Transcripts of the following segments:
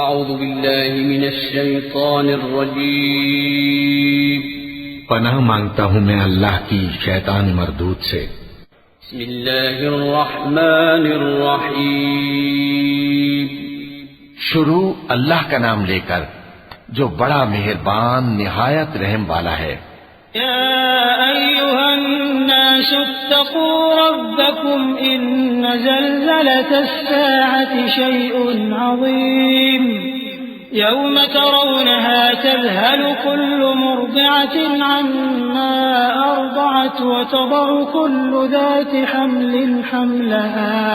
اعوذ باللہ من الشیطان الرجیم پناہ مانگتا ہوں میں اللہ کی شیطان مردود سے۔ بسم اللہ الرحمن الرحیم شروع اللہ کا نام لے کر جو بڑا مہربان نہایت رحم والا ہے۔ یا ایھا الناس اتقوا ربکم ان زلزلة الساعة شیء عظیم یوم ترونها تذهل كل مرضعة عما أرضعت وتضع كل ذات حمل حملها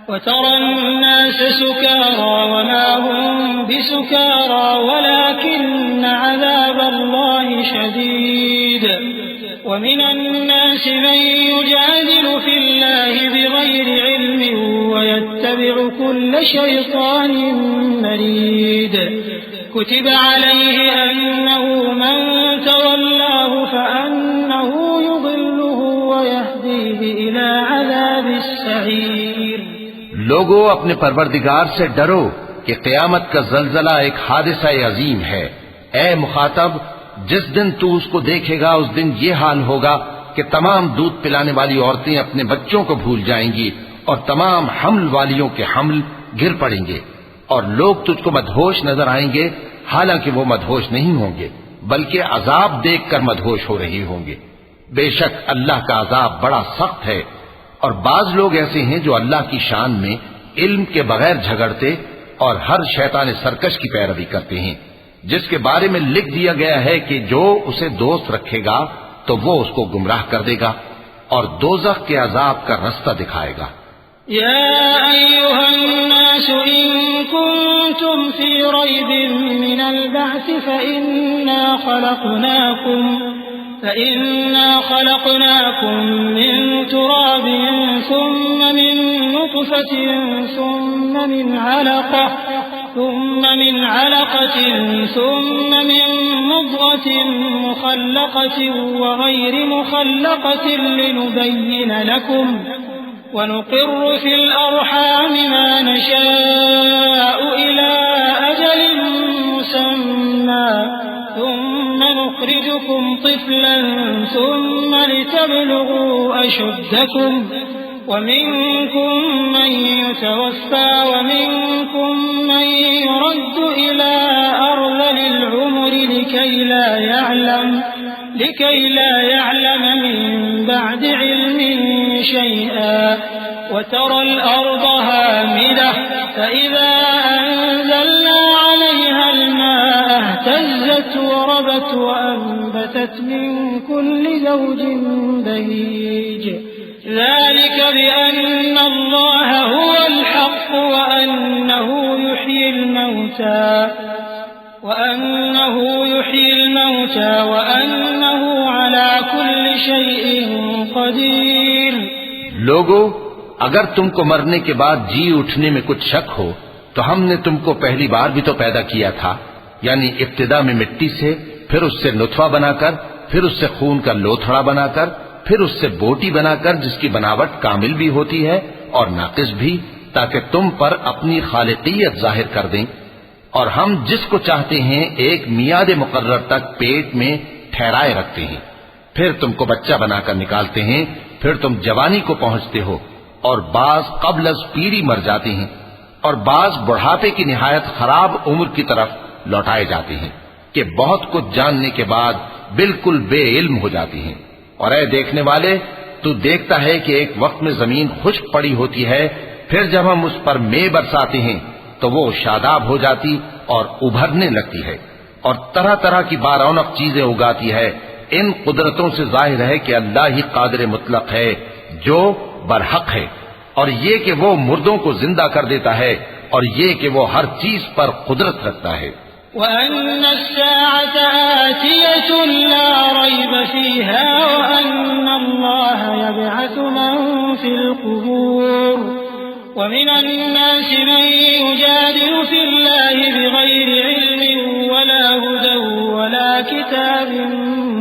وترى الناس سكارى وما هم بسكارى ولكن عذاب الله شديد ومن الناس من يجادل في الله بغير علم ويتبع كل شيطان مريد كتب عليه أنه من تولاه فأنه يضله ويهديه إلى عذاب السعير۔ لوگو اپنے پروردگار سے ڈرو کہ قیامت کا زلزلہ ایک حادثہ عظیم ہے۔ اے مخاطب، جس دن تو اس کو دیکھے گا اس دن یہ حال ہوگا کہ تمام دودھ پلانے والی عورتیں اپنے بچوں کو بھول جائیں گی اور تمام حمل والیوں کے حمل گر پڑیں گے، اور لوگ تجھ کو مدہوش نظر آئیں گے حالانکہ وہ مدہوش نہیں ہوں گے بلکہ عذاب دیکھ کر مدہوش ہو رہی ہوں گے۔ بے شک اللہ کا عذاب بڑا سخت ہے۔ اور بعض لوگ ایسے ہیں جو اللہ کی شان میں علم کے بغیر جھگڑتے اور ہر شیطان سرکش کی پیروی کرتے ہیں، جس کے بارے میں لکھ دیا گیا ہے کہ جو اسے دوست رکھے گا تو وہ اس کو گمراہ کر دے گا اور دوزخ کے عذاب کا رستہ دکھائے گا۔ یا ایھا الناس ان کنتم فی ریب من البعث فإنا خلقناكم من تراب ثم من نطفة ثم من علقة ثم من مضغة مخلقة وغير مخلقة لنبين لكم ونقر في الأرحام ما نشاء إلى أجل مسمى ثم نخرجكم طفلا ثم لتبلغوا أشدكم ومنكم من يتوفى ومنكم من يرد إلى أرذل العمر لكي لا يعلم من بعد علم شيئا وترى الأرض هامدة فإذا أنزلنا عليها الماء اهتزت وربت وأنبتت من كل زوج بهيج ذلك بأن الله هو الحق وأنه يحيي الموتى وأنه على كل شيء قدير۔ لوگو، اگر تم کو مرنے کے بعد جی اٹھنے میں کچھ شک ہو تو ہم نے تم کو پہلی بار بھی تو پیدا کیا تھا، یعنی ابتدا میں مٹی سے، پھر اس سے نطفہ بنا کر، پھر اس سے خون کا لوتھڑا بنا کر، پھر اس سے بوٹی بنا کر جس کی بناوٹ کامل بھی ہوتی ہے اور ناقص بھی، تاکہ تم پر اپنی خالقیت ظاہر کر دیں۔ اور ہم جس کو چاہتے ہیں ایک میعاد مقرر تک پیٹ میں ٹھہرائے رکھتے ہیں، پھر تم کو بچہ بنا کر نکالتے ہیں، پھر تم جوانی کو پہنچتے ہو، اور بعض قبل از پیری مر جاتے ہیں، اور بعض بڑھاپے کی نہایت خراب عمر کی طرف لوٹائے جاتے ہیں کہ بہت کچھ جاننے کے بعد بالکل بے علم ہو جاتی ہیں۔ اور اے دیکھنے والے، تو دیکھتا ہے کہ ایک وقت میں زمین خشک پڑی ہوتی ہے، پھر جب ہم اس پر مے برساتے ہیں تو وہ شاداب ہو جاتی اور ابھرنے لگتی ہے اور طرح طرح کی بارونق چیزیں اگاتی ہے۔ ان قدرتوں سے ظاہر ہے کہ اللہ ہی قادر مطلق ہے جو برحق ہے، اور یہ کہ وہ مردوں کو زندہ کر دیتا ہے، اور یہ کہ وہ ہر چیز پر قدرت رکھتا ہے۔ وَأَنَّ السَّاعَةَ آتِيَةٌ لَا رَيْبَ فِيهَا وَأَنَّ اللَّهَ يَبْعَثُ مَن فِي الْقُبُورِ وَمِنَ النَّاسِ مَن يُجَادِلُ فِي اللَّهِ بِغَيْرِ عِلْمٍ وَلَا هُدًى وَلَا كِتَابٍ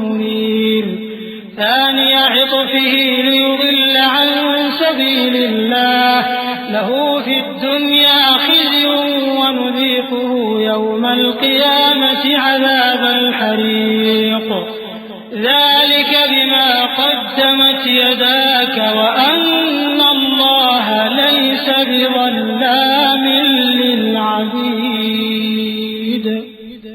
مُنِيرٍ ثَانِيَ عِطْفِهِ لِيُضِلَّ عَن سَبِيلِ اللَّهِ لَهُ فِي الدُّنْيَا خِزْيٌ وَنُذِيقُهُ يوم القيامة عذاب الحريق ذلك بما قدمت يداك وأن الله ليس بظلام للعبيد.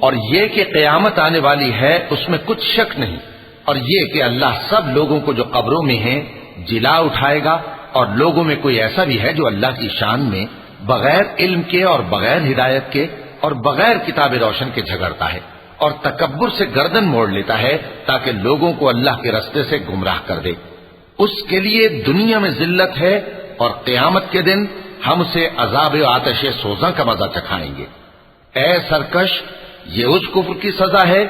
اور یہ کہ قیامت آنے والی ہے اس میں کچھ شک نہیں، اور یہ کہ اللہ سب لوگوں کو جو قبروں میں ہیں جلا اٹھائے گا، اور لوگوں میں کوئی ایسا بھی ہے جو اللہ کی شان میں بغیر علم کے اور بغیر ہدایت کے اور بغیر کتاب روشن کے جھگڑتا ہے اور تکبر سے گردن موڑ لیتا ہے تاکہ لوگوں کو اللہ کے رستے سے گمراہ کر دے، اس کے لیے دنیا میں ذلت ہے اور قیامت کے دن ہم اسے عذاب آتش سوزاں کا مزہ چکھائیں گے. اے سرکش، یہ اس کفر کی سزا ہے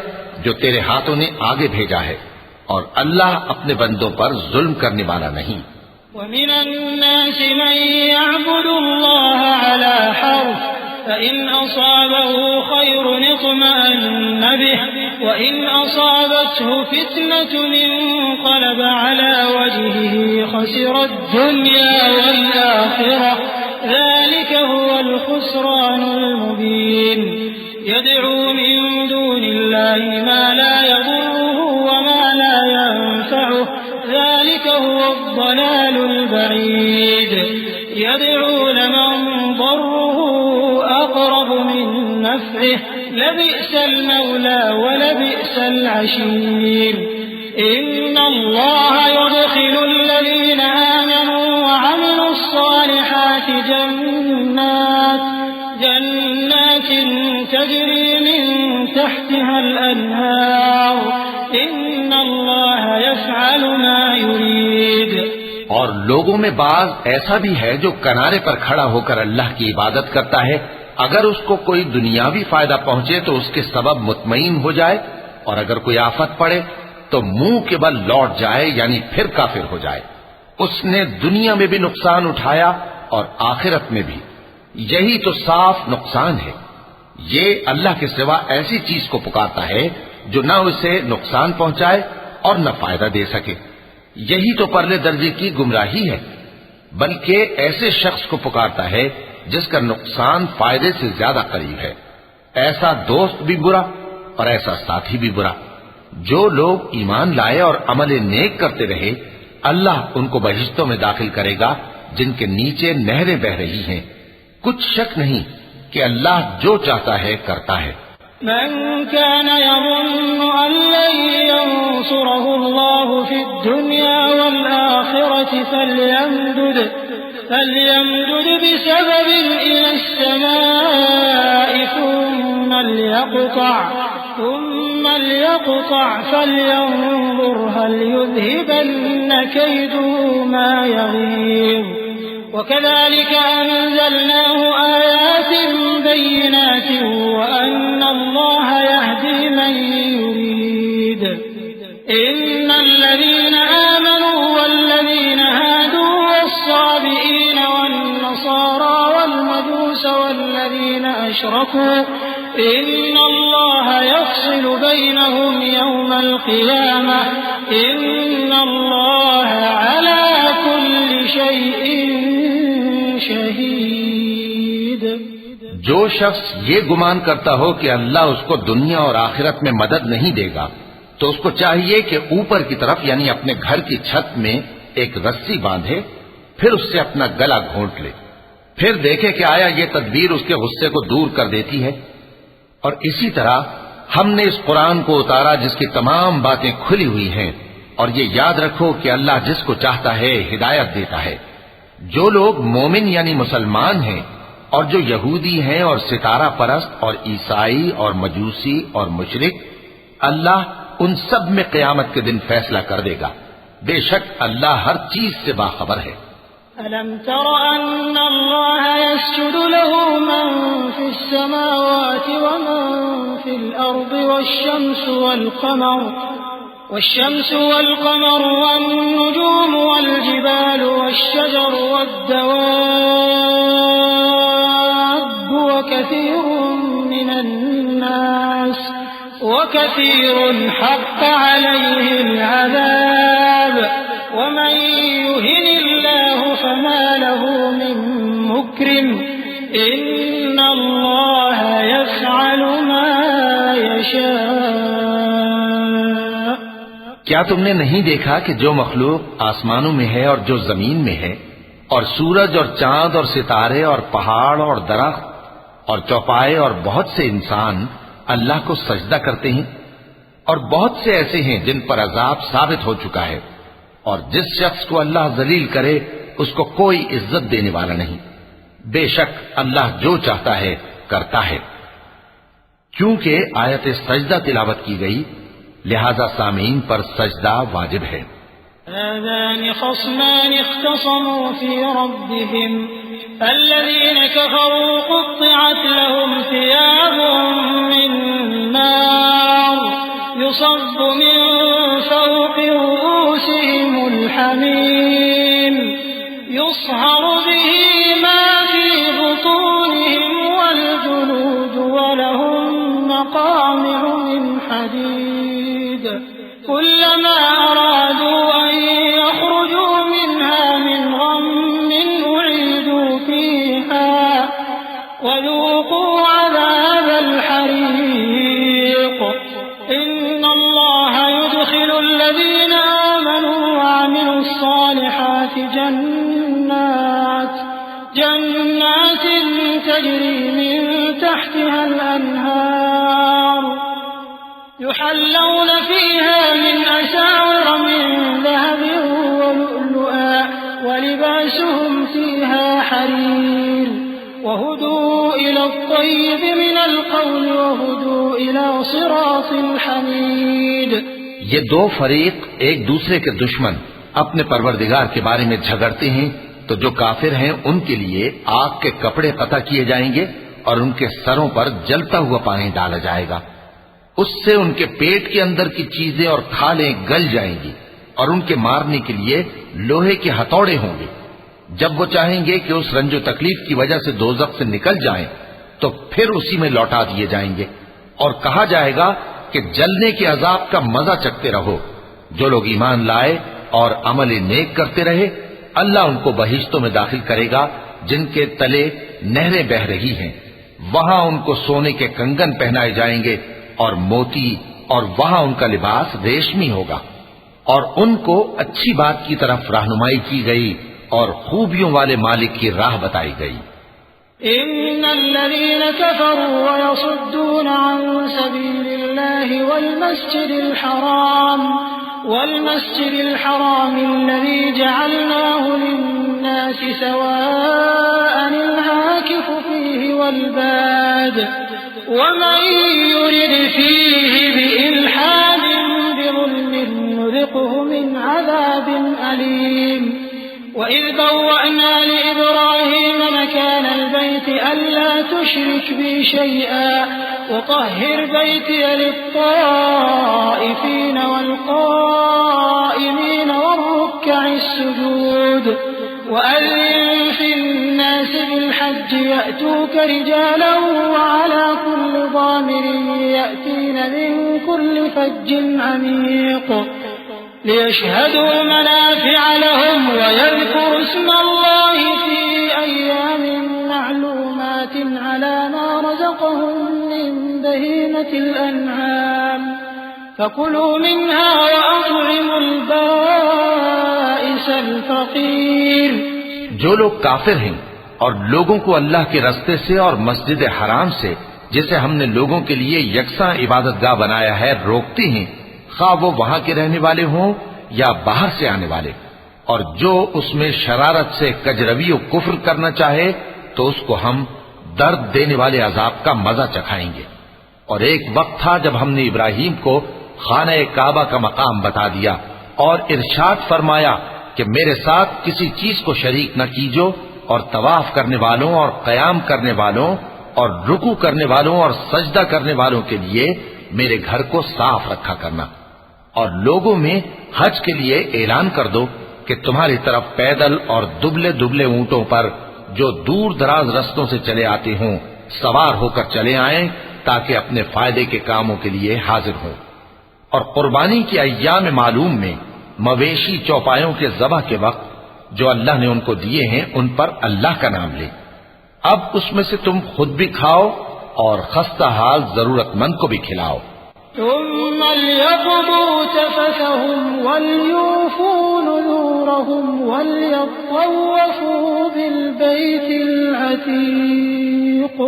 جو تیرے ہاتھوں نے آگے بھیجا ہے، اور اللہ اپنے بندوں پر ظلم کرنے والا نہیں. ومن الناس من يعبد الله على حرف فإن أصابه خير اطمأن به وإن أصابته فتنة انقلب على وجهه خسر الدنيا والآخرة ذلك هو الخسران المبين. يدعو من دون الله ما لا يضره وما لا ينفعه ذلك هو الضلال البعيد. يدعو لمن ضره أقرب من نفعه لبئس المولى ولبئس العشير. إن الله يدخل الذين آمنوا وعملوا الصالحات جنات تجري من تحتها الأنهار إن الله يفعل ما يريد. اور لوگوں میں بعض ایسا بھی ہے جو کنارے پر کھڑا ہو کر اللہ کی عبادت کرتا ہے، اگر اس کو کوئی دنیاوی فائدہ پہنچے تو اس کے سبب مطمئن ہو جائے، اور اگر کوئی آفت پڑے تو منہ کے بل لوٹ جائے، یعنی پھر کافر ہو جائے. اس نے دنیا میں بھی نقصان اٹھایا اور آخرت میں بھی، یہی تو صاف نقصان ہے. یہ اللہ کے سوا ایسی چیز کو پکارتا ہے جو نہ اسے نقصان پہنچائے اور نہ فائدہ دے سکے. یہی تو پرلے درجے کی گمراہی ہے. بلکہ ایسے شخص کو پکارتا ہے جس کا نقصان فائدے سے زیادہ قریب ہے. ایسا دوست بھی برا اور ایسا ساتھی بھی برا. جو لوگ ایمان لائے اور عمل نیک کرتے رہے، اللہ ان کو بہشتوں میں داخل کرے گا جن کے نیچے نہریں بہ رہی ہیں. کچھ شک نہیں کہ اللہ جو چاہتا ہے کرتا ہے. من كان يظن أن لن ينصره الله في الدنيا والآخرة فليمدد بسبب إلى السماء ثم ليقطع فلينظر هل يذهبن كيده ما يغيظ. وكذلك أنزلناه آيات بينات وأن الله يهدي من يريد. إن الذين آمنوا والذين هادوا والصابئين والنصارى والمجوس والذين أشركوا إن الله يفصل بينهم يوم القيامة إن الله على كل شيء شہید. جو شخص یہ گمان کرتا ہو کہ اللہ اس کو دنیا اور آخرت میں مدد نہیں دے گا تو اس کو چاہیے کہ اوپر کی طرف یعنی اپنے گھر کی چھت میں ایک رسی باندھے، پھر اس سے اپنا گلا گھونٹ لے، پھر دیکھے کہ آیا یہ تدبیر اس کے غصے کو دور کر دیتی ہے. اور اسی طرح ہم نے اس قرآن کو اتارا جس کی تمام باتیں کھلی ہوئی ہیں، اور یہ یاد رکھو کہ اللہ جس کو چاہتا ہے ہدایت دیتا ہے. جو لوگ مومن یعنی مسلمان ہیں اور جو یہودی ہیں اور ستارہ پرست اور عیسائی اور مجوسی اور مشرک، اللہ ان سب میں قیامت کے دن فیصلہ کر دے گا. بے شک اللہ ہر چیز سے باخبر ہے. ألم تر أن الله يسجد له من في السماوات ومن في الأرض والشمس والقمر والنجوم والجبال والشجر والدواب وكثير حق عليه العذاب ومن يهن الله فما له من مكرم إن الله يفعل کیا تم نے نہیں دیکھا کہ جو مخلوق آسمانوں میں ہے اور جو زمین میں ہے، اور سورج اور چاند اور ستارے اور پہاڑ اور درخت اور چوپائے اور بہت سے انسان اللہ کو سجدہ کرتے ہیں، اور بہت سے ایسے ہیں جن پر عذاب ثابت ہو چکا ہے، اور جس شخص کو اللہ ذلیل کرے اس کو کوئی عزت دینے والا نہیں۔ بے شک اللہ جو چاہتا ہے کرتا ہے۔ کیونکہ آیت سجدہ تلاوت کی گئی لہذا سامعین پر سجدہ واجب ہے۔ هذان خصمان اختصموا في ربهم الذين كفروا قطعت لهم ثياب من نار يصب من فوق رؤوسهم الحميم يصهر به ما في بطونهم والجلود ولهم مقامع من حديد كلما أرادوا أن يخرجوا منها من غم أعيدوا فيها وذوقوا عذاب الحريق إن الله يدخل الذين آمنوا وعملوا الصالحات جنات تجري من تحتها الأنهار يحلون فيها من أساور من ذهب ولؤلؤا ولباسهم فيها حرير وهدوا إلى الطيب من القول وهدوا إلى صراط الحميد۔ یہ دو فریق ایک دوسرے کے دشمن اپنے پروردگار کے بارے میں جھگڑتے ہیں، تو جو کافر ہیں ان کے لیے آگ کے کپڑے قطع کیے جائیں گے اور ان کے سروں پر جلتا ہوا پانی ڈالا جائے گا، اس سے ان کے پیٹ کے اندر کی چیزیں اور کھالیں گل جائیں گی، اور ان کے مارنے کے لیے لوہے کے ہتھوڑے ہوں گے۔ جب وہ چاہیں گے کہ اس رنج و تکلیف کی وجہ سے دوزخ سے نکل جائیں تو پھر اسی میں لوٹا دیے جائیں گے، اور کہا جائے گا کہ جلنے کے عذاب کا مزہ چکھتے رہو۔ جو لوگ ایمان لائے اور عمل نیک کرتے رہے اللہ ان کو بہشتوں میں داخل کرے گا جن کے تلے نہریں بہ رہی ہیں، وہاں ان کو سونے کے کنگن پہنائے جائیں گے اور موتی، اور وہاں ان کا لباس ریشمی ہوگا، اور ان کو اچھی بات کی طرف رہنمائی کی گئی اور خوبیوں والے مالک کی راہ بتائی گئی۔ إن الذين كفروا ويصدون عن سبيل الله والمسجد الحرام الذي جعلناه للناس سواء العاكف فيه والباد ومن يرد فيه بإلحاد بظلم نذقه من عذاب أليم وإذ بوأنا لإبراهيم مكان البيت ألا تشرك بي شيئا وطهر بيتي للطائفين والقائمين والركع السجود وأذن في الناس بالحج يأتوك رجالا وعلى كل ضامر يأتين من كل فج عميق ليشهدوا منافع لهم ويذكروا اسم الله في أيام معلومات على ما رزقهم من بهيمة الأنعام فكلوا منها وأطعموا البائس الفقير۔ جو لوگ کافر ہیں اور لوگوں کو اللہ کے رستے سے اور مسجد حرام سے جسے ہم نے لوگوں کے لیے یکساں عبادت گاہ بنایا ہے روکتے ہیں، خواہ وہ وہاں کے رہنے والے ہوں یا باہر سے آنے والے، اور جو اس میں شرارت سے کجروی و کفر کرنا چاہے تو اس کو ہم درد دینے والے عذاب کا مزہ چکھائیں گے۔ اور ایک وقت تھا جب ہم نے ابراہیم کو خانہ کعبہ کا مقام بتا دیا اور ارشاد فرمایا کہ میرے ساتھ کسی چیز کو شریک نہ کیجو، اور طواف کرنے والوں اور قیام کرنے والوں اور رکوع کرنے والوں اور سجدہ کرنے والوں کے لیے میرے گھر کو صاف رکھا کرنا، اور لوگوں میں حج کے لیے اعلان کر دو کہ تمہاری طرف پیدل اور دبلے دبلے اونٹوں پر جو دور دراز رستوں سے چلے آتے ہوں سوار ہو کر چلے آئیں تاکہ اپنے فائدے کے کاموں کے لیے حاضر ہوں۔ اور قربانی کی ایام معلوم میں مویشی چوپایوں کے ذبح کے وقت جو اللہ نے ان کو دیے ہیں ان پر اللہ کا نام لے۔ اب اس میں سے تم خود بھی کھاؤ اور خستہ حال ضرورت مند کو بھی کھلاؤ۔ ثم ليقضوا تفثهم وليوفوا نذورهم وليطوفوا بالبيت العتيق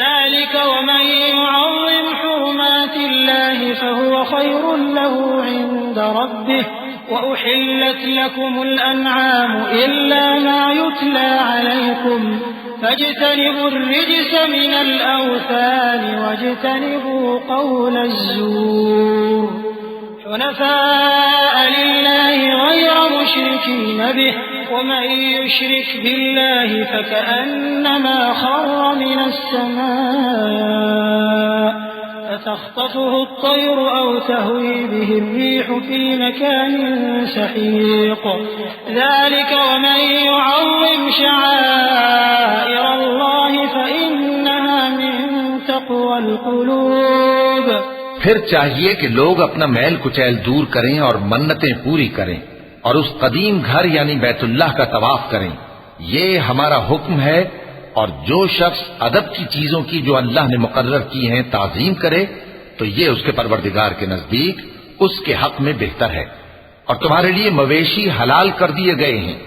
ذلك ومن يعظم حرمات الله فهو خير له عند ربه وأحلت لكم الأنعام إلا ما يتلى عليكم فاجتنبوا الرجس من الأوثان واجتنبوا قول الزور حنفاء لله غير مشركين به ومن يشرك بالله فكأنما خر من السماء فتخطفه الطير أو تهوي به الريح في مكان سحيق ذلك ومن يعظم شعائر الله فإنها من تقوى القلوب. پھر چاہیے کہ لوگ اپنا میل کچیل دور کریں اور منتیں پوری کریں اور اس قدیم گھر یعنی بیت اللہ کا طواف کریں. یہ ہمارا حکم ہے. اور جو شخص ادب کی چیزوں کی جو اللہ نے مقرر کی ہیں تعظیم کرے تو یہ اس کے پروردگار کے نزدیک اس کے حق میں بہتر ہے. اور تمہارے لیے مویشی حلال کر دیے گئے ہیں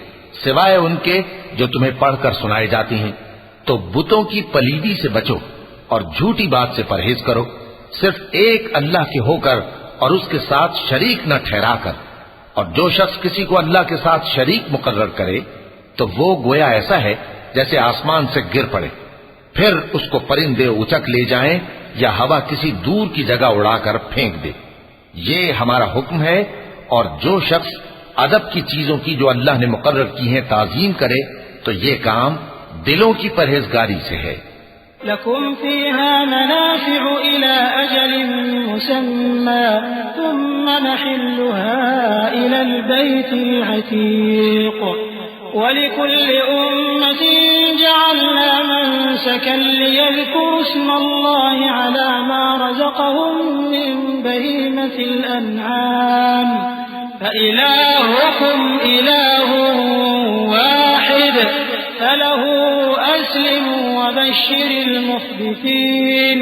سوائے ان کے جو تمہیں پڑھ کر سنائے جاتے ہیں. تو بتوں کی پلیدی سے بچو اور جھوٹی بات سے پرہیز کرو صرف ایک اللہ کے ہو کر اور اس کے ساتھ شریک نہ ٹھہرا کر. اور جو شخص کسی کو اللہ کے ساتھ شریک مقرر کرے تو وہ گویا ایسا ہے جیسے آسمان سے گر پڑے پھر اس کو پرندے اچک لے جائیں یا ہوا کسی دور کی جگہ اڑا کر پھینک دے. یہ ہمارا حکم ہے. اور جو شخص ادب کی چیزوں کی جو اللہ نے مقرر کی ہیں تعظیم کرے تو یہ کام دلوں کی پرہیزگاری سے ہے. لكم فيها منافع إلى أجل مسمى ثم محلها إلى البيت العتيق ولكل أمة جعلنا منسكا ليذكروا اسم الله على ما رزقهم من بهيمة الأنعام فإلهكم إله واحد فله أسلموا وبشر المخبتين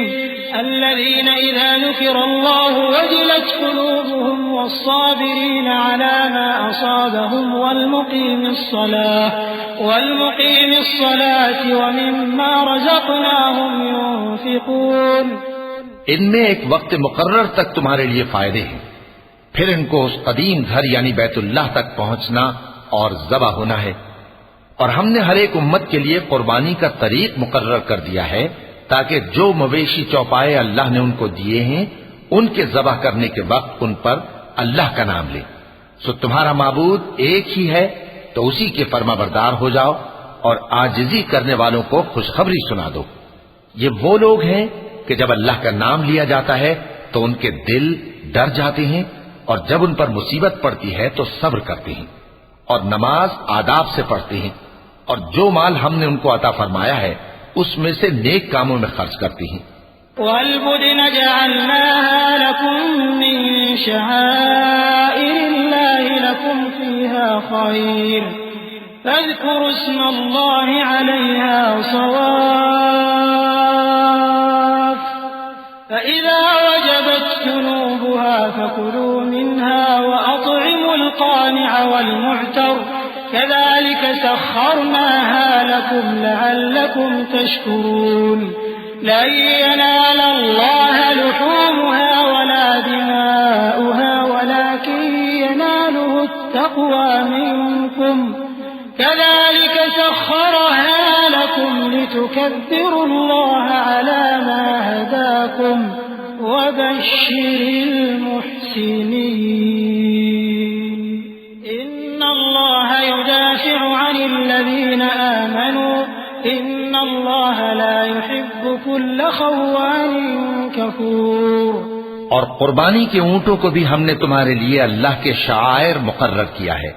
الذين إذا ذكر الله وجلت قلوبهم والصابرين على ما أصابهم والمقيم الصلاة ومما رزقناهم ينفقون. ان میں ایک وقت مقرر تک تمہارے لیے فائدے ہیں پھر ان کو اس قدیم گھر یعنی بیت اللہ تک پہنچنا اور ذبح ہونا ہے. اور ہم نے ہر ایک امت کے لیے قربانی کا طریق مقرر کر دیا ہے تاکہ جو مویشی چوپائے اللہ نے ان کو دیے ہیں ان کے ذبح کرنے کے وقت ان پر اللہ کا نام لے. سو تمہارا معبود ایک ہی ہے تو اسی کے فرما بردار ہو جاؤ اور عاجزی کرنے والوں کو خوشخبری سنا دو. یہ وہ لوگ ہیں کہ جب اللہ کا نام لیا جاتا ہے تو ان کے دل ڈر جاتے ہیں اور جب ان پر مصیبت پڑتی ہے تو صبر کرتے ہیں اور نماز آداب سے پڑھتے ہیں اور جو مال ہم نے ان کو عطا فرمایا ہے اس میں سے نیک کاموں میں خرچ کرتے ہیں. وَالْبُدْنَ جَعَلْنَاهَا لَكُم مِّن شَعَائِرِ اللَّهِ لَكُمْ فِيهَا خَيْرٌ فَاذْكُرُوا اسْمَ اللَّهِ عَلَيْهَا صَوَافَّ فَإِذَا وَجَبَتْ جُنُوبُهَا فَكُلُوا مِنْهَا وَأَطْعِمُوا الْقَانِعَ وَالْمُعْتَرَّ كذلك سخرناها لكم لعلكم تشكرون. لن ينال الله لحومها ولا دماؤها ولكن يناله التقوى منكم كذلك سخرها لكم لتكبروا الله على ما هداكم وبشر المحسنين. إن الله يدافع عن الذين آمنوا إن الله لا يحب كل خوان كفور. اور قربانی کے اونٹوں کو بھی ہم نے تمہارے لیے اللہ کے شعائر مقرر کیا ہے.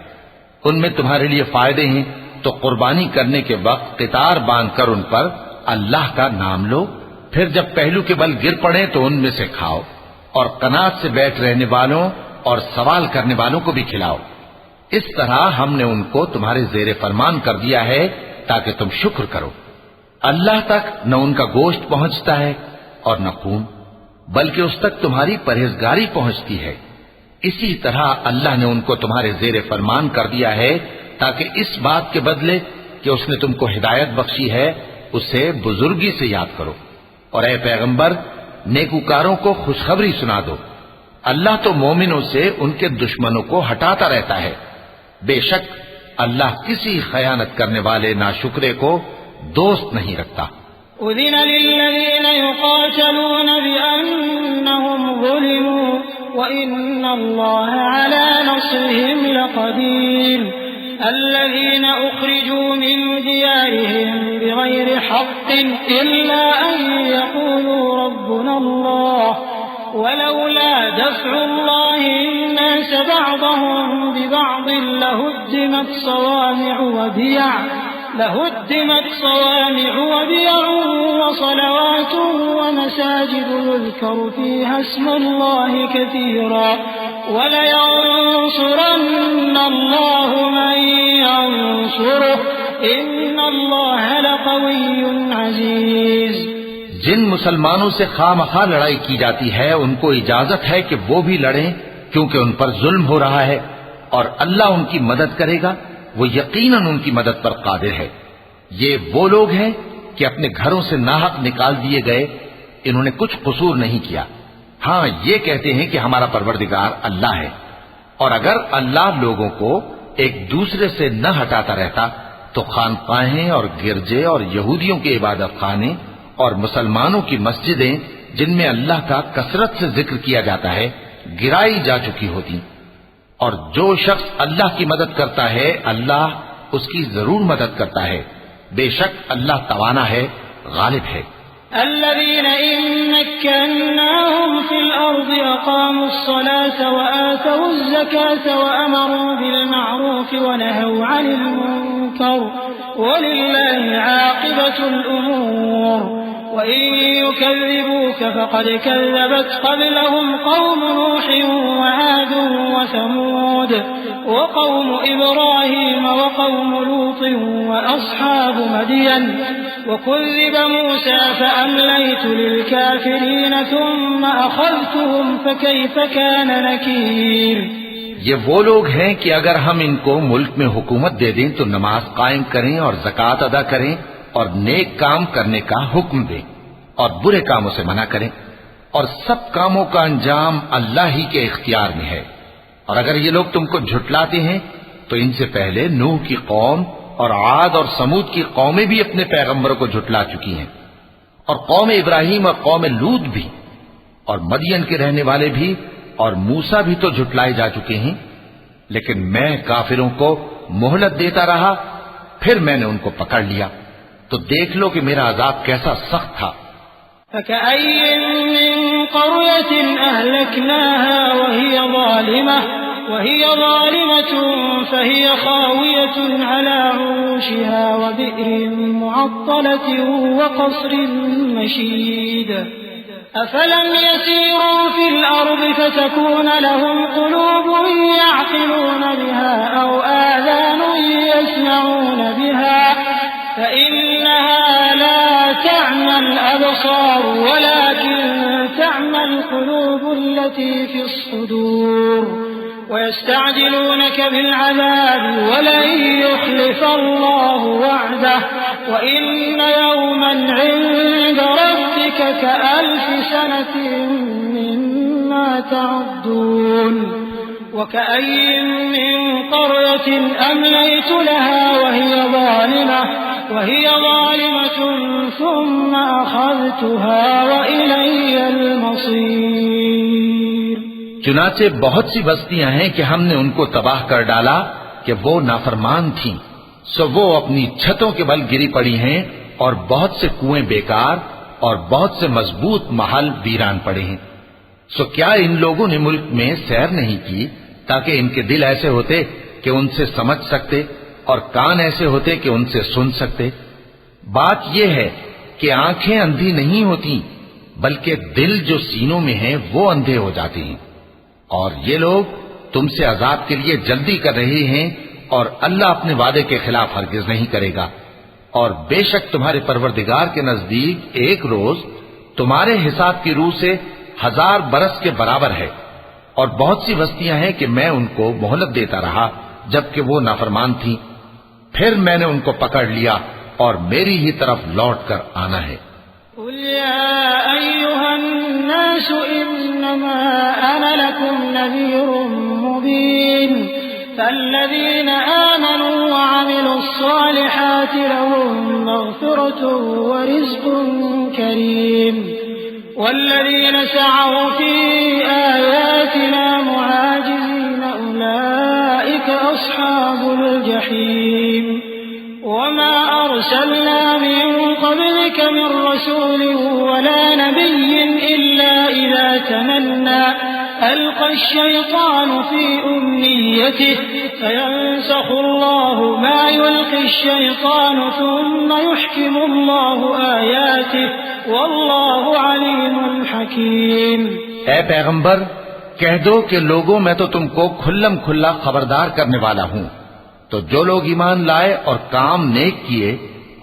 ان میں تمہارے لیے فائدے ہیں تو قربانی کرنے کے وقت قطار باندھ کر ان پر اللہ کا نام لو. پھر جب پہلو کے بل گر پڑے تو ان میں سے کھاؤ اور قناعت سے بیٹھ رہنے والوں اور سوال کرنے والوں کو بھی کھلاؤ. اس طرح ہم نے ان کو تمہارے زیر فرمان کر دیا ہے تاکہ تم شکر کرو. اللہ تک نہ ان کا گوشت پہنچتا ہے اور نہ خون. بلکہ اس تک تمہاری پرہیزگاری پہنچتی ہے۔ اسی طرح اللہ نے ان کو تمہارے زیر فرمان کر دیا ہے تاکہ اس بات کے بدلے کہ اس نے تم کو ہدایت بخشی ہے اسے بزرگی سے یاد کرو۔ اور اے پیغمبر، نیکوکاروں کو خوشخبری سنا دو، اللہ تو مومنوں سے ان کے دشمنوں کو ہٹاتا رہتا ہے، بے شک اللہ کسی خیانت کرنے والے ناشکرے کو دوست نہیں رکھتا۔ أذن للذين يقاتلون بأنهم ظلموا وإن الله على نصرهم لقدير الذين أخرجوا من ديارهم بغير حق إلا أن يقولوا ربنا الله ولولا دفع الله الناس بعضهم ببعض لهدمت صوامع وبيع وصلوات ومساجد يذكر فيها اسم الله كثيرا ولينصرن الله من ينصره إن الله لقوي عزيز۔ جن مسلمانوں سے خواہ لڑائی کی جاتی ہے ان کو اجازت ہے کہ وہ بھی لڑیں کیونکہ ان پر ظلم ہو رہا ہے، اور اللہ ان کی مدد کرے گا، وہ یقیناً ان کی مدد پر قادر ہے۔ یہ وہ لوگ ہیں کہ اپنے گھروں سے ناحق نکال دیے گئے، انہوں نے کچھ قصور نہیں کیا، ہاں یہ کہتے ہیں کہ ہمارا پروردگار اللہ ہے۔ اور اگر اللہ لوگوں کو ایک دوسرے سے نہ ہٹاتا رہتا تو خانقاہیں اور گرجے اور یہودیوں کے عبادت خانے اور مسلمانوں کی مسجدیں جن میں اللہ کا کثرت سے ذکر کیا جاتا ہے گرائی جا چکی ہوتی۔ اور جو شخص اللہ کی مدد کرتا ہے اللہ اس کی ضرور مدد کرتا ہے، بے شک اللہ توانا ہے، غالب ہے۔ الذين إن مكناهم في الأرض أقاموا الصلاة وآتوا الزكاة وأمروا بالمعروف ونهوا عن المنكر ولله عاقبة الأمور وإن يكذبوك فقد كذبت قبلهم قوم نوح وعاد وثمود وقوم إبراهيم وقوم لوط وأصحاب مدين وكذب موسى فأمليت للكافرين ثم أخذتهم فكيف كان نكير۔ یہ وہ لوگ ہیں کہ اگر ہم ان کو ملک میں حکومت دے دیں تو نماز قائم کریں اور زکوٰۃ ادا کریں اور نیک کام کرنے کا حکم دیں اور برے کاموں سے منع کریں، اور سب کاموں کا انجام اللہ ہی کے اختیار میں ہے۔ اور اگر یہ لوگ تم کو جھٹلاتے ہیں تو ان سے پہلے نوح کی قوم اور عاد اور سمود کی قومیں بھی اپنے پیغمبروں کو جھٹلا چکی ہیں، اور قوم ابراہیم اور قوم لوط بھی، اور مدین کے رہنے والے بھی، اور موسیٰ بھی تو جھٹلائے جا چکے ہیں، لیکن میں کافروں کو مہلت دیتا رہا، پھر میں نے ان کو پکڑ لیا، تو دیکھ لو کہ میرا عذاب کیسا سخت تھا۔ فكأي من قرية أهلكناها وهي ظالمة فهي خاوية على عروشها وبئر معطلة وقصر مشيد أفلم يسيروا في الأرض فتكون لهم قلوب يعقلون بها أو آذان يسمعون بها فإنها لا تعمى الأبصار ولكن تعمى القلوب التي في الصدور ويستعجلونك بالعذاب ولن يخلف الله وعده وإن يوما عند ربك كألف سنة مما تعدون وكأي من قرية أمليت لها وهي ظالمة ثم أخذتها وإلي المصير۔ چنانچہ بہت سی بستیاں ہیں کہ ہم نے ان کو تباہ کر ڈالا کہ وہ نافرمان تھیں، سو وہ اپنی چھتوں کے بل گری پڑی ہیں، اور بہت سے کنویں بیکار اور بہت سے مضبوط محل ویران پڑے ہیں۔ سو کیا ان لوگوں نے ملک میں سیر نہیں کی تاکہ ان کے دل ایسے ہوتے کہ ان سے سمجھ سکتے اور کان ایسے ہوتے کہ ان سے سن سکتے؟ بات یہ ہے کہ آنکھیں اندھی نہیں ہوتی بلکہ دل جو سینوں میں ہیں وہ اندھے ہو جاتے ہیں۔ اور یہ لوگ تم سے عذاب کے لیے جلدی کر رہے ہیں، اور اللہ اپنے وعدے کے خلاف ہرگز نہیں کرے گا۔ اور بے شک تمہارے پروردگار کے نزدیک ایک روز تمہارے حساب کی روح سے 1000 برس کے برابر ہے، اور بہت سی بستیاں ہیں کہ میں ان کو مہلت دیتا رہا جبکہ وہ نافرمان تھیں، پھر میں نے ان کو پکڑ لیا اور میری ہی طرف لوٹ کر آنا ہے۔ قل يا أيها الناس إنما أنا لكم نذير مبين فالذين آمنوا وعملوا الصالحات لهم مغفرة ورزق كريم والذين سعوا في آياتنا معاجزين أولئك أصحاب الجحيم وما أرسلنا من قبلك من رسول ولا نبي إلا إذا تمنى ألقى الشيطان في أمنيته فينسخ الله ما يلقي الشيطان ثم يحكم الله آياته والله عليم حكيم۔ اے پیغمبر کہہ دو کہ لوگوں میں تو تم کو کھلم کھلا خبردار کرنے والا ہوں، تو جو لوگ ایمان لائے اور کام نیک کیے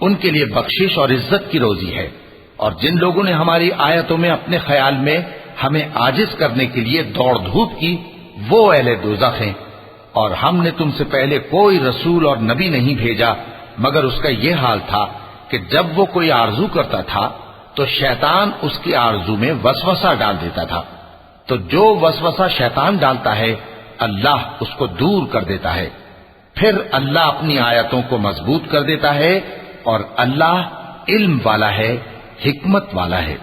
ان کے لیے بخشش اور عزت کی روزی ہے، اور جن لوگوں نے ہماری آیتوں میں اپنے خیال میں ہمیں عاجز کرنے کے لیے دوڑ دھوپ کی وہ اہل دوزخ ہیں۔ اور ہم نے تم سے پہلے کوئی رسول اور نبی نہیں بھیجا مگر اس کا یہ حال تھا کہ جب وہ کوئی آرزو کرتا تھا تو شیطان اس کی آرزو میں وسوسہ ڈال دیتا تھا، تو جو وسوسہ شیطان ڈالتا ہے اللہ اس کو دور کر دیتا ہے، پھر اللہ اپنی آیتوں کو مضبوط کر دیتا ہے، اور اللہ علم والا ہے، حکمت والا ہے۔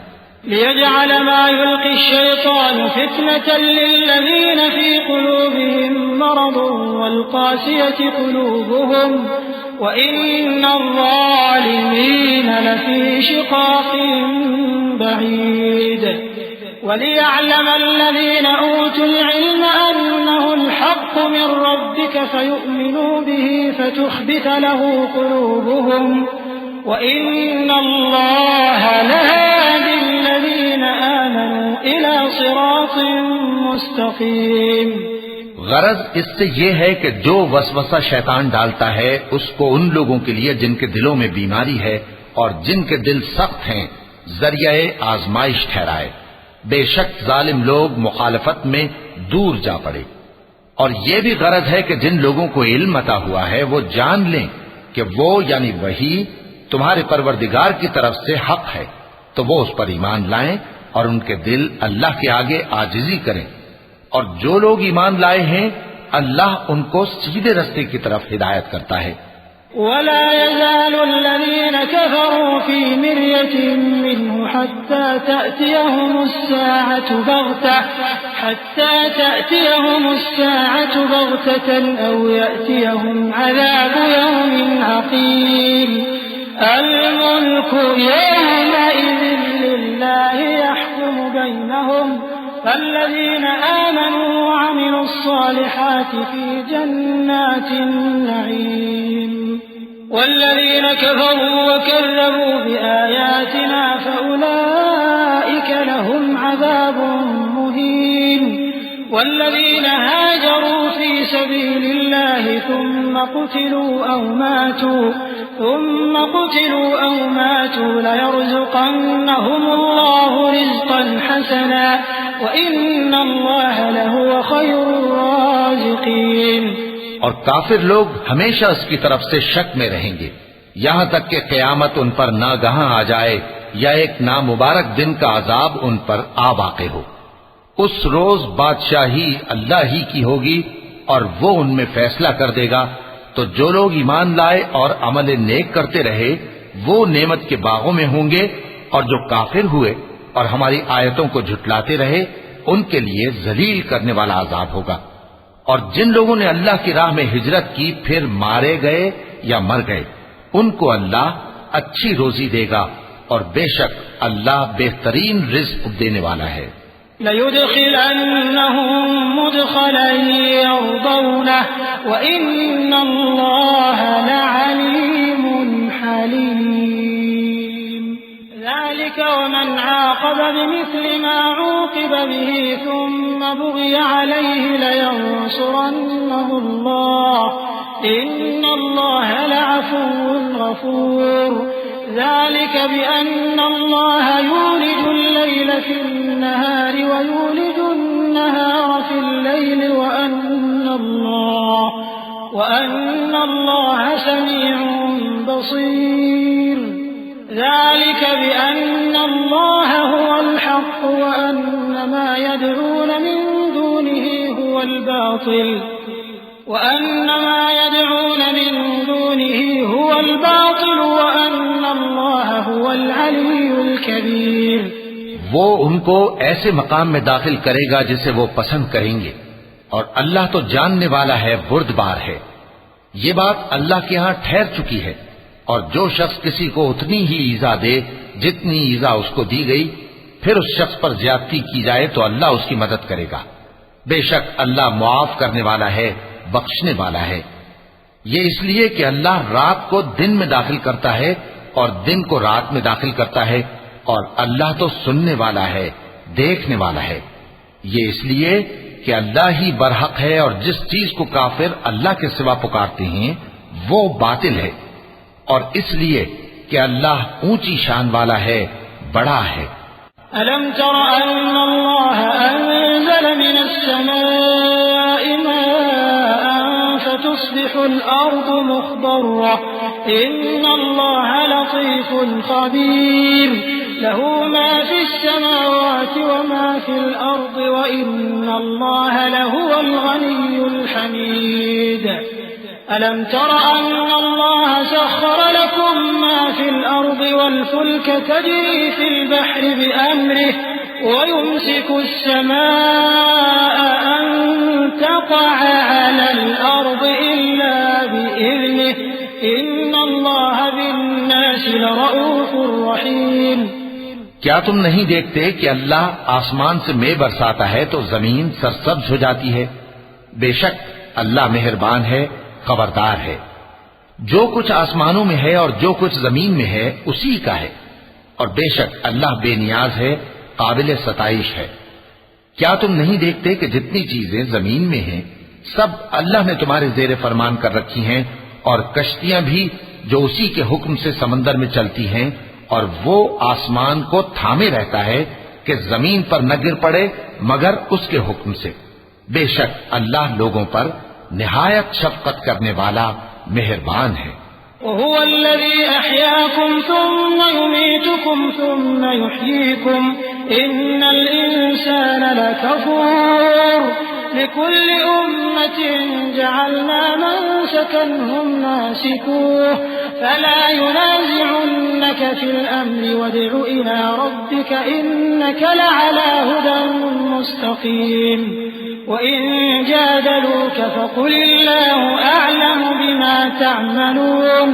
ليجعل ما يلقي الشيطان فتنة للذين في قلوبهم مرض والقاسية قلوبهم وإن الظالمين لفي شقاق بعيد وليعلم الذين أوتوا العلم أنه الحق من ربك فيؤمنوا به فتخبت له قلوبهم وإن الله لهادي الذين آمنوا إلى صراط مستقيم۔ غرض اس سے یہ ہے کہ جو وسوسہ شیطان ڈالتا ہے اس کو ان لوگوں کے لیے جن کے دلوں میں بیماری ہے اور جن کے دل سخت ہیں ذریعہ آزمائش ٹھہرائے، بے شک ظالم لوگ مخالفت میں دور جا پڑے۔ اور یہ بھی غرض ہے کہ جن لوگوں کو علم عطا ہوا ہے وہ جان لیں کہ وہ یعنی وہی تمہارے پروردگار کی طرف سے حق ہے، تو وہ اس پر ایمان لائیں اور ان کے دل اللہ کے آگے عاجزی کریں، اور جو لوگ ایمان لائے ہیں اللہ ان کو سیدھے رستے کی طرف ہدایت کرتا ہے۔ ولا يزال الذين كفروا في مرية منه حتى تأتيهم الساعة بغتة أو يأتيهم عذاب يوم عقيم الملك يومئذ لله يحكم بينهم فالذين آمنوا وعملوا الصالحات في جنات النعيم والذين كفروا وكذبوا بآياتنا فأولئك لهم عذاب مهين والذين هاجروا في سبيل الله ثم قتلوا أو ماتوا ليرزقنهم الله رزقا حسنا وإن الله لهو خير الرازقين۔ اور کافر لوگ ہمیشہ اس کی طرف سے شک میں رہیں گے یہاں تک کہ قیامت ان پر ناگہاں آ جائے یا ایک نامبارک دن کا عذاب ان پر آ واقع ہو۔ اس روز بادشاہی اللہ ہی کی ہوگی اور وہ ان میں فیصلہ کر دے گا، تو جو لوگ ایمان لائے اور عمل نیک کرتے رہے وہ نعمت کے باغوں میں ہوں گے، اور جو کافر ہوئے اور ہماری آیتوں کو جھٹلاتے رہے ان کے لیے ذلیل کرنے والا عذاب ہوگا۔ اور جن لوگوں نے اللہ کی راہ میں ہجرت کی پھر مارے گئے یا مر گئے ان کو اللہ اچھی روزی دے گا، اور بے شک اللہ بہترین رزق دینے والا ہے۔ لَيُدْخِلَنَّهُمْ مُدْخَلًا يَرْضَوْنَهُ وَإِنَّ اللَّهَ لَعَلِيمٌ حَلِيمٌ ذَلِكَ وَمَنْ عَاقَبَ بِمِثْلِ مَا عُوقِبَ بِهِ ثُمَّ بُغِيَ عَلَيْهِ لَيَنصُرَنَّهُ اللَّهُ إِنَّ اللَّهَ لَعَفُوٌّ غَفُورٌ ذلك بأن الله يولج الليل في النهار وأن الله سميع بصير ذلك بأن الله هو الحق وأن ما يدعون من دونه هو الباطل وأن الله هو العلي الكبير. وہ ان کو ایسے مقام میں داخل کرے گا جسے وہ پسند کریں گے، اور اللہ تو جاننے والا ہے، بردبار ہے. یہ بات اللہ کے ہاں ٹھہر چکی ہے، اور جو شخص کسی کو اتنی ہی ایذا دے جتنی ایذا اس کو دی گئی، پھر اس شخص پر زیادتی کی جائے تو اللہ اس کی مدد کرے گا. بے شک اللہ معاف کرنے والا ہے، بخشنے والا ہے. یہ اس لیے کہ اللہ رات کو دن میں داخل کرتا ہے اور دن کو رات میں داخل کرتا ہے، اور اللہ تو سننے والا ہے، دیکھنے والا ہے. یہ اس لیے کہ اللہ ہی برحق ہے، اور جس چیز کو کافر اللہ کے سوا پکارتے ہیں وہ باطل ہے، اور اس لیے کہ اللہ اونچی شان والا ہے، بڑا ہے. ألم تر أن الله أنزل من السماء ماء فتصبح الأرض مخضرة إن الله لطيف خبير له ما في السماوات وما في الأرض وإن الله لهو الغني الحميد. ألم تر أن الله سخر لكم ما في الأرض والفلك تجري في البحر بأمره ويمسك السماء أن تقع على الأرض إلا بإذنه إن الله بالناس لرؤوف رحيم. کیا تم نہیں دیکھتے کہ اللہ آسمان سے مے برساتا ہے تو زمین سرسبز ہو جاتی ہے؟ بے شک اللہ مہربان ہے، خبردار ہے. جو کچھ آسمانوں میں ہے اور جو کچھ زمین میں ہے اسی کا ہے، اور بے شک اللہ بے نیاز ہے، قابل ستائش ہے. کیا تم نہیں دیکھتے کہ جتنی چیزیں زمین میں ہیں سب اللہ نے تمہارے زیر فرمان کر رکھی ہیں، اور کشتیاں بھی جو اسی کے حکم سے سمندر میں چلتی ہیں، اور وہ آسمان کو تھامے رہتا ہے کہ زمین پر نہ گر پڑے مگر اس کے حکم سے. بے شک اللہ لوگوں پر نہایت شفقت کرنے والا مہربان ہے. وهو الذي أحياكم ثم يميتكم ثم يحييكم إن الإنسان لكفور لكل أمة جعلنا منسكا هم ناسكوه فلا ينازعنك في الأمر وادع إلى ربك إنك لعلى هدى مستقيم. وإن جادلوك فقل الله أعلم بما تعملون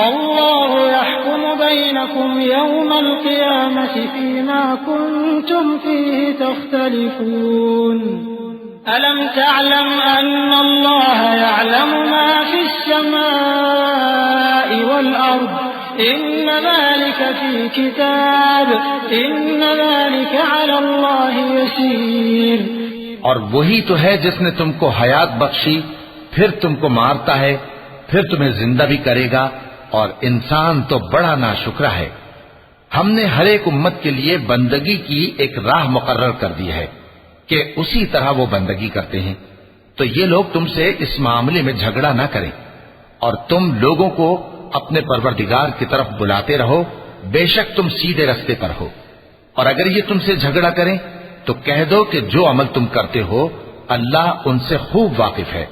الله يحكم بينكم يوم القيامة فيما كنتم فيه تختلفون. ألم تعلم أن الله يعلم ما في السماء والأرض إن ذلك في كتاب إن ذلك على الله يسير. اور وہی تو ہے جس نے تم کو حیات بخشی، پھر تم کو مارتا ہے، پھر تمہیں زندہ بھی کرے گا، اور انسان تو بڑا ناشکرا ہے. ہم نے ہر ایک امت کے لیے بندگی کی ایک راہ مقرر کر دی ہے کہ اسی طرح وہ بندگی کرتے ہیں. تو یہ لوگ تم سے اس معاملے میں جھگڑا نہ کریں، اور تم لوگوں کو اپنے پروردگار کی طرف بلاتے رہو، بے شک تم سیدھے رستے پر ہو. اور اگر یہ تم سے جھگڑا کریں تو کہہ دو کہ جو عمل تم کرتے ہو اللہ ان سے خوب واقف ہے.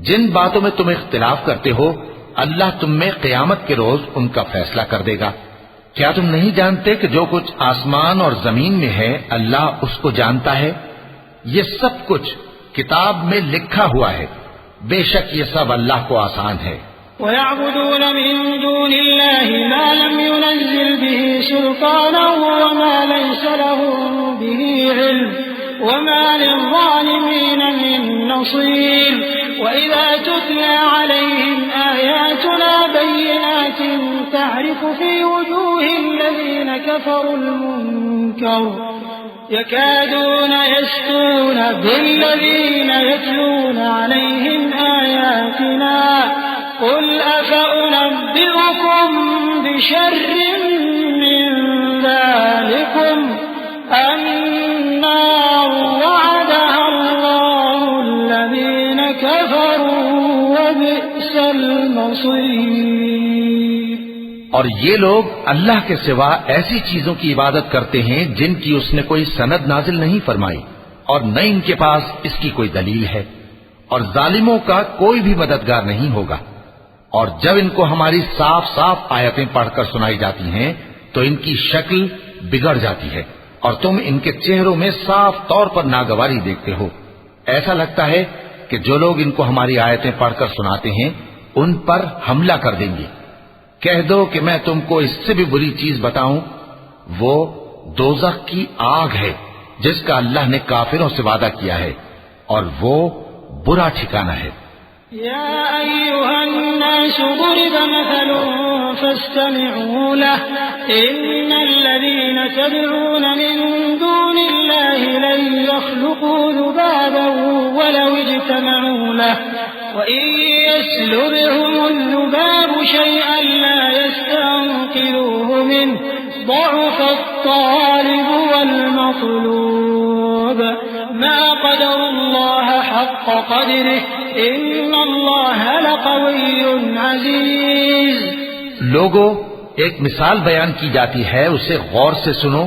جن باتوں میں تم اختلاف کرتے ہو اللہ تم میں قیامت کے روز ان کا فیصلہ کر دے گا. کیا تم نہیں جانتے کہ جو کچھ آسمان اور زمین میں ہے اللہ اس کو جانتا ہے؟ یہ سب کچھ کتاب میں لکھا ہوا ہے. بے شک یہ سب اللہ کو آسان ہے. وَيَعْبُدُونَ مِن دُونِ اللَّهِ مَا لَمْ يُنَزِّلْ بِهِ سُلْطَانًا وَمَا لَيْسَ لَهُم بِهِ عِلْمٌ وَمَا لِلظَّالِمِينَ مِن نَّصِيرٍ. وَإِذَا تُتْلَىٰ عَلَيْهِمْ آيَاتُنَا بَيِّنَاتٍ تَعْرِفُ فِي وُجُوهِ الَّذِينَ كَفَرُوا الْمُنكَرَ يَكَادُونَ يَسْطُونَ بِالَّذِينَ يَتْلُونَ عَلَيْهِمْ آيَاتِنَا قُلْ أَفَأُنَبِّئُكُم بِشَرٍّ مِّن ذَٰلِكُمْ النَّارُ وَعَدَهَا اللَّهُ الَّذِينَ كَفَرُوا بصير. اور یہ لوگ اللہ کے سوا ایسی چیزوں کی عبادت کرتے ہیں جن کی اس نے کوئی سند نازل نہیں فرمائی اور نہ ان کے پاس اس کی کوئی دلیل ہے، اور ظالموں کا کوئی بھی مددگار نہیں ہوگا. اور جب ان کو ہماری صاف صاف آیتیں پڑھ کر سنائی جاتی ہیں تو ان کی شکل بگڑ جاتی ہے اور تم ان کے چہروں میں صاف طور پر ناگواری دیکھتے ہو. ایسا لگتا ہے کہ جو لوگ ان کو ہماری آیتیں پڑھ کر سناتے ہیں ان پر حملہ کر دیں گے. کہہ دو کہ میں تم کو اس سے بھی بری چیز بتاؤں، وہ دوزخ کی آگ ہے جس کا اللہ نے کافروں سے وعدہ کیا ہے، اور وہ برا ٹھکانہ ہے. يا أيها الناس ضرب مثل فاستمعوا له إن الذين تدعون من دون الله لن يخلقوا ذبابا ولو اجتمعوا له وإن يسلبهم الذباب شيئا لا يستنقذوه منه ضعف الطالب والمطلوب ما قدر الله حق قدره ان اللہ لقوی عزیز. لوگو، ایک مثال بیان کی جاتی ہے، اسے غور سے سنو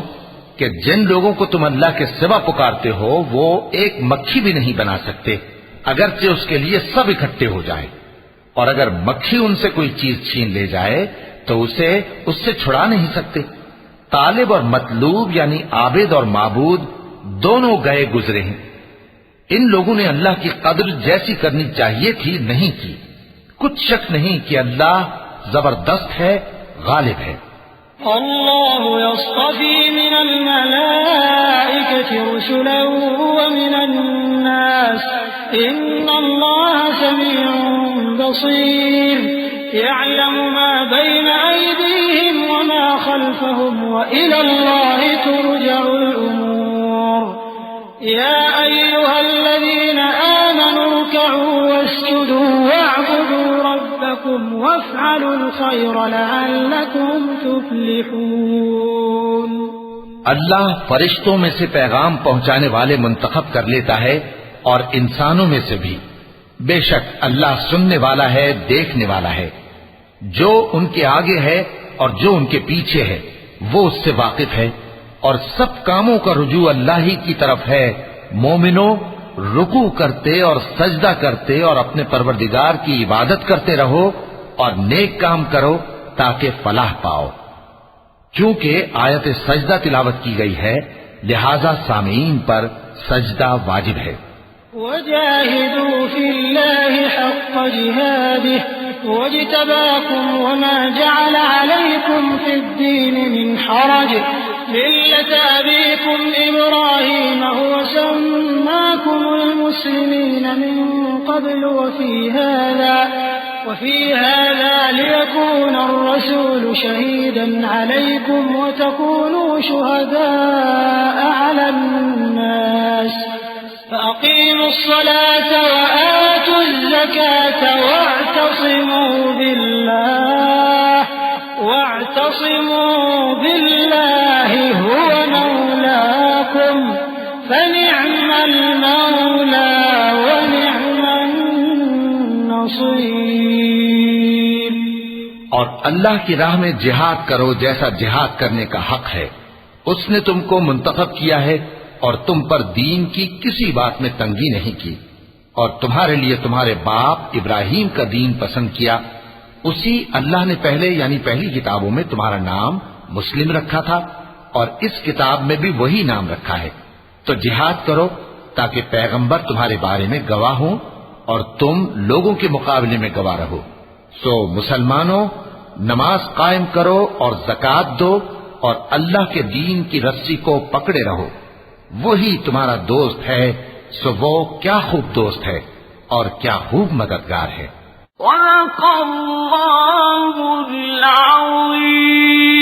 کہ جن لوگوں کو تم اللہ کے سوا پکارتے ہو وہ ایک مکھی بھی نہیں بنا سکتے اگرچہ اس کے لیے سب اکٹھے ہو جائیں، اور اگر مکھی ان سے کوئی چیز چھین لے جائے تو اسے اس سے چھڑا نہیں سکتے. طالب اور مطلوب یعنی عابد اور معبود دونوں گئے گزرے ہیں. ان لوگوں نے اللہ کی قدر جیسی کرنی چاہیے تھی نہیں کی. کچھ شک نہیں کہ اللہ زبردست ہے، غالب ہے. اللہ يصطفی من الملائکة رسلا ومن الناس ان اللہ سمیع بصیر يعلم ما بين أيديهم وما خلفهم وإلى الله ترجع الأمور. يا أيها الذين آمنوا اركعوا واسجدوا واعبدوا ربكم وافعلوا الخير لعلكم تفلحون. اللہ فرشتوں میں سے پیغام پہنچانے والے منتخب کر لیتا ہے اور انسانوں میں سے بھی. بے شک اللہ سننے والا ہے، دیکھنے والا ہے. جو ان کے آگے ہے اور جو ان کے پیچھے ہے وہ اس سے واقف ہے، اور سب کاموں کا رجوع اللہ ہی کی طرف ہے. مومنوں، رکوع کرتے اور سجدہ کرتے اور اپنے پروردگار کی عبادت کرتے رہو اور نیک کام کرو تاکہ فلاح پاؤ. چونکہ آیت سجدہ تلاوت کی گئی ہے لہذا سامعین پر سجدہ واجب ہے. وجاهدوا في الله حق جهاده واجتباكم وما جعل عليكم في الدين من حرج ملة أبيكم إبراهيم هو سماكم المسلمين من قبل وفي هذا ليكون الرسول شهيدا عليكم وتكونوا شهداء على الناس فأقيموا الصلاة وآتوا الزكاة واعتصموا بالله هو مولاكم فنعم المولى ونعم النصير. اور اللہ کی راہ میں جہاد کرو جیسا جہاد کرنے کا حق ہے. اس نے تم کو منتخب کیا ہے اور تم پر دین کی کسی بات میں تنگی نہیں کی، اور تمہارے لیے تمہارے باپ ابراہیم کا دین پسند کیا. اسی اللہ نے پہلے یعنی پہلی کتابوں میں تمہارا نام مسلم رکھا تھا اور اس کتاب میں بھی وہی نام رکھا ہے. تو جہاد کرو تاکہ پیغمبر تمہارے بارے میں گواہ ہوں اور تم لوگوں کے مقابلے میں گواہ رہو. سو مسلمانوں، نماز قائم کرو اور زکوٰۃ دو اور اللہ کے دین کی رسی کو پکڑے رہو. وہی تمہارا دوست ہے، سو وہ کیا خوب دوست ہے اور کیا خوب مددگار ہے. وَلَقَ اللَّهُ الْعَظِيمُ.